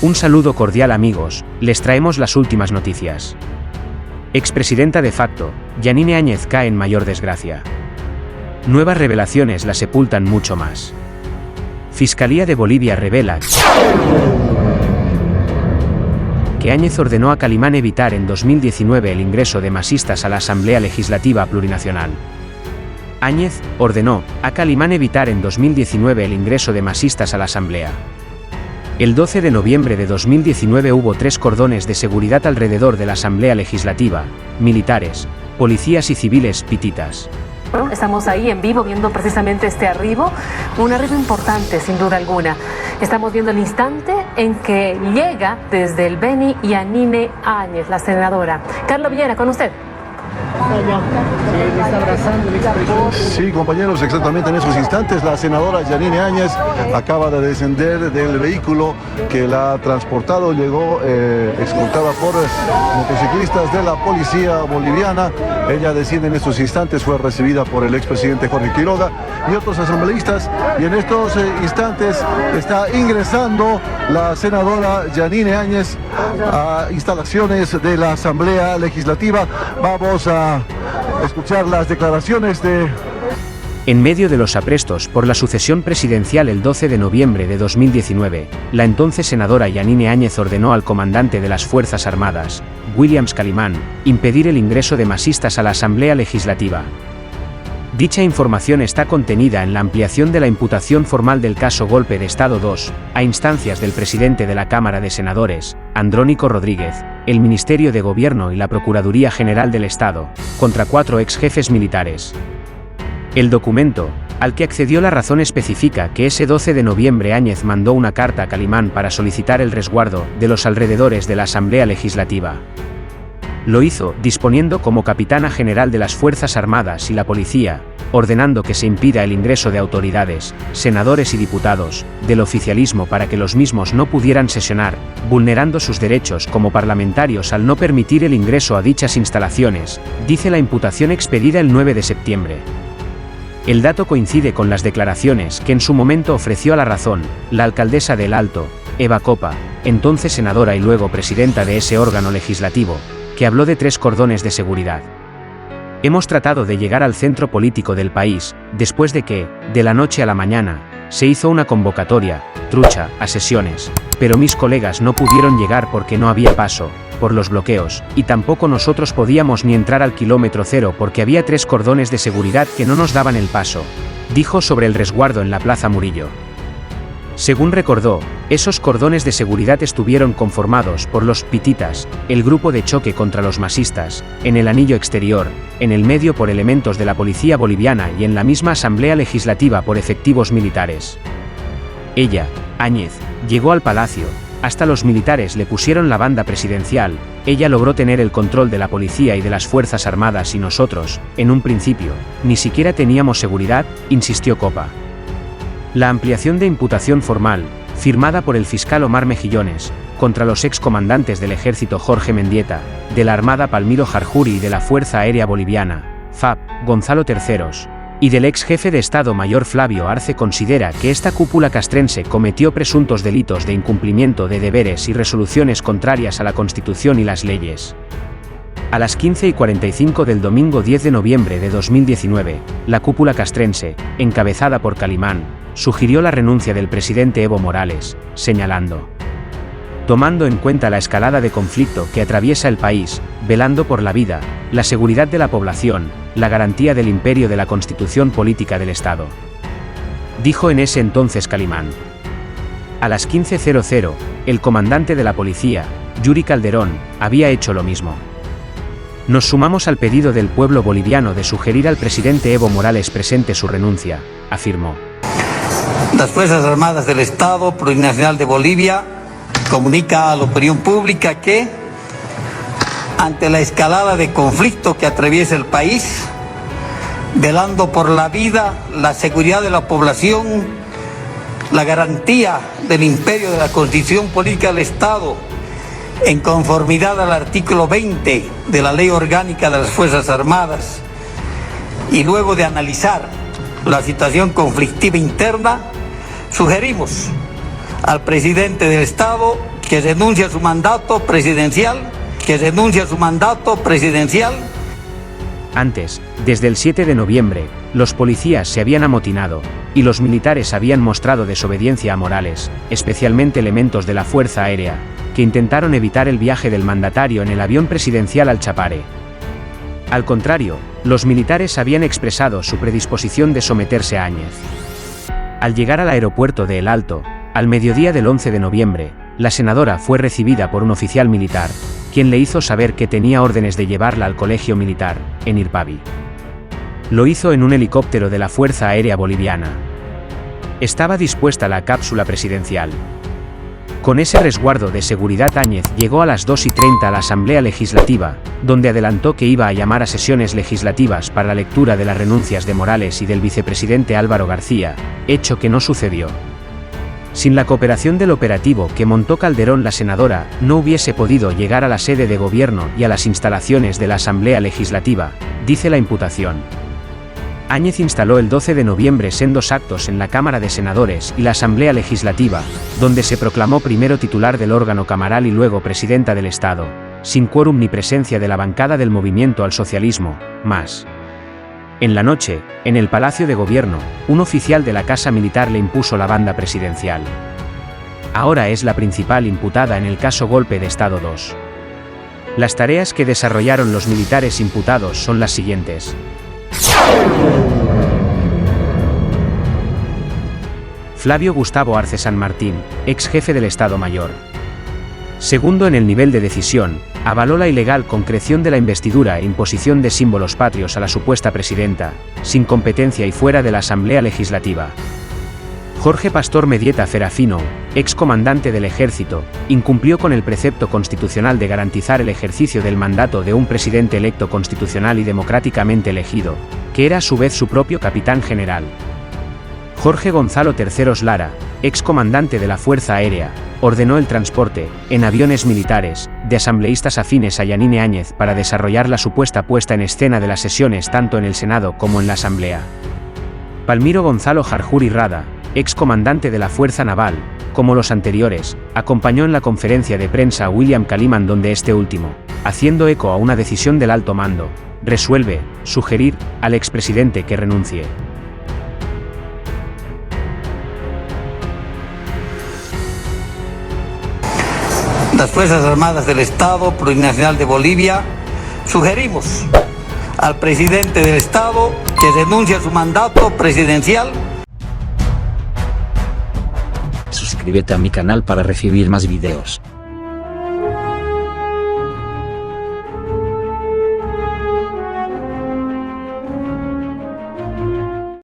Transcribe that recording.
Un saludo cordial amigos, les traemos las últimas noticias. Expresidenta de facto, Yanine Áñez cae en mayor desgracia. Nuevas revelaciones la sepultan mucho más. Fiscalía de Bolivia revela que Áñez ordenó a Calimán evitar en 2019 el ingreso de masistas a la Asamblea Legislativa Plurinacional. Áñez ordenó a Calimán evitar en 2019 el ingreso de masistas a la Asamblea. El 12 de noviembre de 2019 hubo 3 cordones de seguridad alrededor de la Asamblea Legislativa, militares, policías y civiles pititas. Estamos ahí en vivo viendo precisamente este arribo, un arribo importante sin duda alguna. Estamos viendo el instante en que llega desde el Beni Yanine Áñez, la senadora. Carlos Villena, con usted. Sí, compañeros, exactamente en esos instantes la senadora Yanine Áñez acaba de descender del vehículo que la ha transportado, llegó escoltada por motociclistas de la policía boliviana. Ella desciende en estos instantes, fue recibida por el expresidente Jorge Quiroga y otros asambleístas, y en estos instantes está ingresando la senadora Yanine Áñez a instalaciones de la Asamblea Legislativa. Vamos a escuchar las declaraciones de... En medio de los aprestos por la sucesión presidencial el 12 de noviembre de 2019, la entonces senadora Yanine Áñez ordenó al comandante de las Fuerzas Armadas, Williams Calimán, impedir el ingreso de masistas a la Asamblea Legislativa. Dicha información está contenida en la ampliación de la imputación formal del caso Golpe de Estado 2, a instancias del presidente de la Cámara de Senadores, Andrónico Rodríguez, el Ministerio de Gobierno y la Procuraduría General del Estado, contra 4 ex jefes militares. El documento, al que accedió La Razón, especifica que ese 12 de noviembre Áñez mandó una carta a Calimán para solicitar el resguardo de los alrededores de la Asamblea Legislativa. Lo hizo disponiendo como capitana general de las Fuerzas Armadas y la Policía, ordenando que se impida el ingreso de autoridades, senadores y diputados, del oficialismo para que los mismos no pudieran sesionar, vulnerando sus derechos como parlamentarios al no permitir el ingreso a dichas instalaciones, dice la imputación expedida el 9 de septiembre. El dato coincide con las declaraciones que en su momento ofreció a La Razón, la alcaldesa del Alto, Eva Copa, entonces senadora y luego presidenta de ese órgano legislativo, que habló de 3 cordones de seguridad. Hemos tratado de llegar al centro político del país, después de que, de la noche a la mañana, se hizo una convocatoria, trucha, a sesiones, pero mis colegas no pudieron llegar porque no había paso, por los bloqueos, y tampoco nosotros podíamos ni entrar al kilómetro cero porque había 3 cordones de seguridad que no nos daban el paso, dijo sobre el resguardo en la Plaza Murillo. Según recordó, esos cordones de seguridad estuvieron conformados por los pititas, el grupo de choque contra los masistas, en el anillo exterior, en el medio por elementos de la policía boliviana y en la misma Asamblea Legislativa por efectivos militares. Ella, Áñez, llegó al palacio, hasta los militares le pusieron la banda presidencial, ella logró tener el control de la policía y de las Fuerzas Armadas y nosotros, en un principio, ni siquiera teníamos seguridad, insistió Copa. La ampliación de imputación formal, firmada por el fiscal Omar Mejillones, contra los excomandantes del Ejército Jorge Mendieta, de la Armada Palmiro Jarjuri y de la Fuerza Aérea Boliviana, FAB, Gonzalo Terceros, y del ex jefe de Estado Mayor Flavio Arce, considera que esta cúpula castrense cometió presuntos delitos de incumplimiento de deberes y resoluciones contrarias a la Constitución y las leyes. A las 15:45 del domingo 10 de noviembre de 2019, la cúpula castrense, encabezada por Calimán, sugirió la renuncia del presidente Evo Morales, señalando: tomando en cuenta la escalada de conflicto que atraviesa el país, velando por la vida, la seguridad de la población, la garantía del imperio de la Constitución política del Estado. Dijo en ese entonces Calimán. A las 15:00, el comandante de la policía, Yuri Calderón, había hecho lo mismo. Nos sumamos al pedido del pueblo boliviano de sugerir al presidente Evo Morales presente su renuncia, afirmó. Las Fuerzas Armadas del Estado Plurinacional de Bolivia comunica a la opinión pública que, ante la escalada de conflicto que atraviesa el país, velando por la vida, la seguridad de la población, la garantía del imperio de la Constitución política del Estado, en conformidad al artículo 20 de la Ley Orgánica de las Fuerzas Armadas, y luego de analizar la situación conflictiva interna, sugerimos al presidente del Estado que renuncie a su mandato presidencial, Antes, desde el 7 de noviembre, los policías se habían amotinado, y los militares habían mostrado desobediencia a Morales, especialmente elementos de la Fuerza Aérea, que intentaron evitar el viaje del mandatario en el avión presidencial al Chapare. Al contrario, los militares habían expresado su predisposición de someterse a Áñez. Al llegar al aeropuerto de El Alto, al mediodía del 11 de noviembre, la senadora fue recibida por un oficial militar, quien le hizo saber que tenía órdenes de llevarla al colegio militar, en Irpavi. Lo hizo en un helicóptero de la Fuerza Aérea Boliviana. Estaba dispuesta la cápsula presidencial. Con ese resguardo de seguridad, Áñez llegó a las 2:30 a la Asamblea Legislativa, donde adelantó que iba a llamar a sesiones legislativas para la lectura de las renuncias de Morales y del vicepresidente Álvaro García, hecho que no sucedió. Sin la cooperación del operativo que montó Calderón, la senadora no hubiese podido llegar a la sede de gobierno y a las instalaciones de la Asamblea Legislativa, dice la imputación. Áñez instaló el 12 de noviembre sendos actos en la Cámara de Senadores y la Asamblea Legislativa, donde se proclamó primero titular del órgano camaral y luego presidenta del Estado, sin quórum ni presencia de la bancada del Movimiento al Socialismo, MAS. En la noche, en el Palacio de Gobierno, un oficial de la Casa Militar le impuso la banda presidencial. Ahora es la principal imputada en el caso Golpe de Estado 2. Las tareas que desarrollaron los militares imputados son las siguientes. Flavio Gustavo Arce San Martín, ex jefe del Estado Mayor. Segundo en el nivel de decisión, avaló la ilegal concreción de la investidura e imposición de símbolos patrios a la supuesta presidenta, sin competencia y fuera de la Asamblea Legislativa. Jorge Pastor Medieta Ferafino, ex comandante del Ejército, incumplió con el precepto constitucional de garantizar el ejercicio del mandato de un presidente electo constitucional y democráticamente elegido, que era a su vez su propio capitán general. Jorge Gonzalo Terceros Lara, ex comandante de la Fuerza Aérea, ordenó el transporte, en aviones militares, de asambleístas afines a Yanine Áñez para desarrollar la supuesta puesta en escena de las sesiones tanto en el Senado como en la Asamblea. Palmiro Gonzalo Jarjuri Rada, ex comandante de la Fuerza Naval, como los anteriores, acompañó en la conferencia de prensa a William Caliman, donde este último, haciendo eco a una decisión del alto mando, resuelve sugerir al expresidente que renuncie. Las Fuerzas Armadas del Estado Plurinacional de Bolivia sugerimos al presidente del Estado que renuncie a su mandato presidencial. Suscríbete a mi canal para recibir más videos.